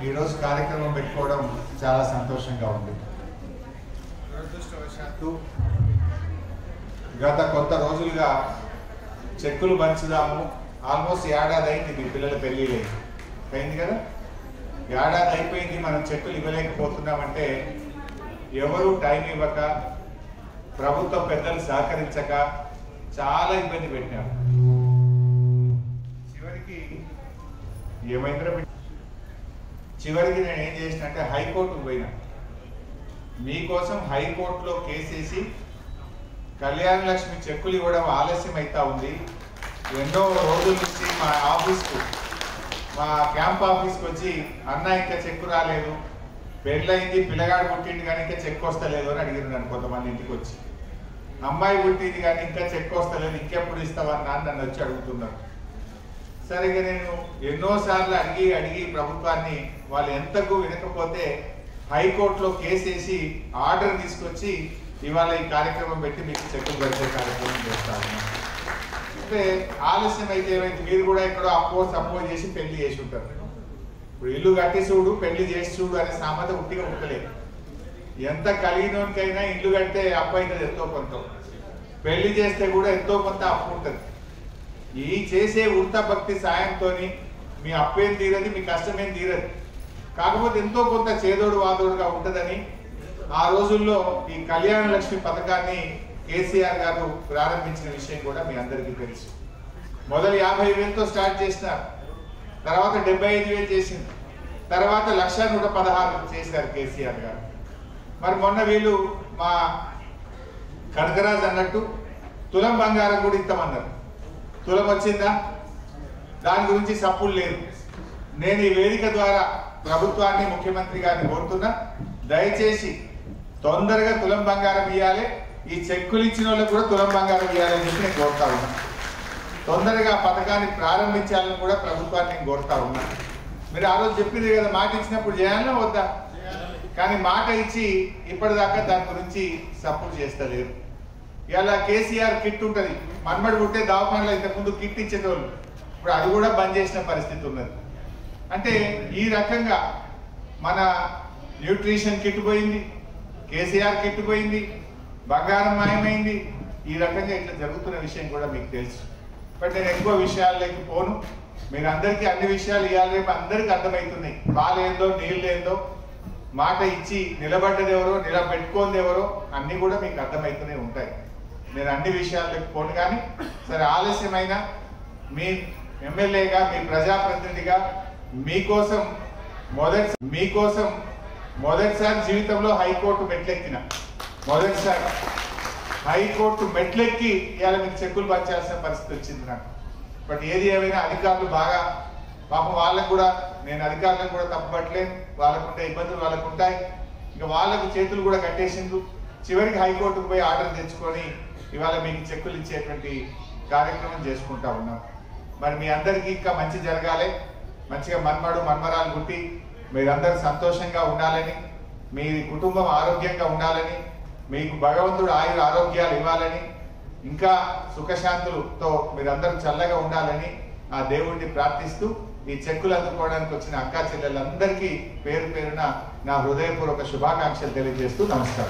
ఈరోజు కార్యక్రమం పెట్టుకోవడం చాలా సంతోషంగా ఉంది. దురదృష్టవశాత్తు గత కొంత రోజులుగా చెక్కులు పంచుదాము, ఆల్మోస్ట్ ఏడాది అయింది మీ పిల్లల పెళ్ళి అయింది కదా, ఏడాది అయిపోయింది, మనం చెక్కులు ఇవ్వలేకపోతున్నామంటే ఎవరు టైం ఇవ్వక, ప్రభుత్వ పెద్దలు సహకరించక చాలా ఇబ్బంది పెట్టినారు. చివరికి నేను ఏం చేసినంటే హైకోర్టుకు పోయినా. మీకోసం హైకోర్టులో కేసేసి కళ్యాణ లక్ష్మి చెక్కులు ఇవ్వడం ఆలస్యం అవుతా ఉంది. ఎన్నో రోజుల నుంచి మా ఆఫీస్కు, మా క్యాంప్ ఆఫీస్కి వచ్చి అన్న ఇంకా చెక్కు రాలేదు, పెళ్ళయింది, పిల్లగాడు పుట్టింది కానీ ఇంకా చెక్కు వస్తలేదు అని అడిగారు నన్ను. కొంతమంది ఇంటికి వచ్చి అమ్మాయి పుట్టింది కానీ ఇంకా చెక్కు వస్తలేదు, ఇంకెప్పుడు ఇస్తావన్నా అని నన్ను వచ్చి అడుగుతున్నారు. సరిగా నేను ఎన్నోసార్లు అడిగి ప్రభుత్వాన్ని వాళ్ళు ఎంతకు వినకపోతే హైకోర్టులో కేసేసి ఆర్డర్ తీసుకొచ్చి ఇవాళ ఈ కార్యక్రమం పెట్టి మీకు చెక్కులు పడిచే కార్యక్రమం చేస్తాను. అంటే ఆలస్యం అయితే ఏమైంది, మీరు కూడా ఎక్కడో సపోజ్ చేసి పెళ్లి చేసి ఉంటారు. ఇప్పుడు ఇల్లు కట్టి చూడు, పెళ్లి చేసి చూడు అనే సామెత ఉట్టిగా ఉండలేదు. ఎంత కలిగినోనికైనా ఇల్లు కడితే అప్పు అవుతుంది ఎంతో కొంత, పెళ్లి చేస్తే కూడా ఎంతో కొంత అప్పు ఉంటుంది. ఈ చేసే ఉడత భక్తి సాయంతో మీ అప్పేం తీరదు, మీ కష్టమేం తీరదు. కాకపోతే ఎంతో కొంత చేదోడు వాదోడుగా ఉంటుందని ఆ రోజుల్లో ఈ కళ్యాణ లక్ష్మి పథకాన్ని కేసీఆర్ గారు ప్రారంభించిన విషయం కూడా మీ అందరికీ తెలుసు. మొదలు 50,000తో స్టార్ట్ చేసినారు, తర్వాత 75,000 చేసింది, తర్వాత 1,116 చేశారు కేసీఆర్ గారు. మరి మొన్న వీళ్ళు మా కనకరాజ్ అన్నట్టు తులం బంగారం కూడా ఇస్తామన్నారు. తులం వచ్చిందా? దాని గురించి సప్పులు లేదు. నేను ఈ వేదిక ద్వారా ప్రభుత్వాన్ని, ముఖ్యమంత్రి గారిని కోరుతున్నా, దయచేసి తొందరగా తులం బంగారం ఇవ్వాలి, ఈ చెక్కులు ఇచ్చిన వాళ్ళకు కూడా తులం బంగారం ఇవ్వాలని చెప్పి నేను కోరుతా ఉన్నా. తొందరగా పథకాన్ని ప్రారంభించాలని కూడా ప్రభుత్వాన్ని నేను కోరుతా ఉన్నా. మీరు ఆ రోజు చెప్పింది కదా, మాట ఇచ్చినప్పుడు చేయాలన్నా వద్దా? కానీ మాట ఇచ్చి ఇప్పటిదాకా దాని గురించి సపోర్ట్ చేస్తలేరు. ఇలా కేసీఆర్ కిట్ ఉంటుంది, మన్మడి పుట్టే దవాఖానలో ఇంతకుముందు కిట్ ఇచ్చేటోళ్ళు, ఇప్పుడు అది కూడా బంద్ చేసిన పరిస్థితి ఉన్నది. అంటే ఈ రకంగా మన న్యూట్రిషన్ కిట్ పోయింది, కేసీఆర్ కిట్ పోయింది, బంగారం మాయమైంది. ఈ రకంగా ఇట్లా జరుగుతున్న విషయం కూడా మీకు తెలుసు. బట్ నేను ఎక్కువ విషయాల్లోకి పోను. మీరు అందరికీ అన్ని విషయాలు ఇవ్వాలి, రేపు అందరికీ అర్థమవుతున్నాయి. పాలేందో నీళ్ళేందో, మాట ఇచ్చి నిలబడ్డది ఎవరో, నిలబెట్టుకోంది ఎవరో అన్నీ కూడా మీకు అర్థమవుతూనే ఉంటాయి. నేను అన్ని విషయాల్లోకి పోను. కానీ సరే, ఆలస్యమైనా మీ ఎమ్మెల్యేగా, మీ ప్రజాప్రతినిధిగా మీకోసం మొదటిసారి జీవితంలో హైకోర్టు మెట్లెక్కిన, మొదటిసారి హైకోర్టు మెట్లెక్కి ఇవాళ మీకు చెక్కులు పంచాల్సిన పరిస్థితి వచ్చింది నాకు. బట్ ఏది ఏమైనా అధికారులు బాగా, పాపం వాళ్ళకు కూడా, నేను అధికారులకు కూడా తప్పుపట్టలేను, వాళ్ళకుంటే ఇబ్బందులు వాళ్ళకు ఉంటాయి. ఇంకా వాళ్ళకు చేతులు కూడా కట్టేసిండ్రు. చివరికి హైకోర్టుకు పోయి ఆర్డర్ తెచ్చుకొని ఇవాళ మీకు చెక్కులు ఇచ్చేటువంటి కార్యక్రమం చేసుకుంటా ఉన్నాం. మరి మీ అందరికీ ఇంకా మంచి జరగాలి, మంచిగా మన్మరాలు పుట్టి మీరందరూ సంతోషంగా ఉండాలని, మీ కుటుంబం ఆరోగ్యంగా ఉండాలని, మీకు భగవంతుడు ఆయుర ఆరోగ్యాలు ఇవ్వాలని, ఇంకా సుఖశాంతులతో మీరందరూ చల్లగా ఉండాలని ఆ దేవుడిని ప్రార్థిస్తూ ఈ చెక్కులు అందుకోవడానికి వచ్చిన అక్కా చెల్లెలందరికీ పేరు పేరున నా హృదయపూర్వక శుభాకాంక్షలు తెలియజేస్తూ నమస్కారం.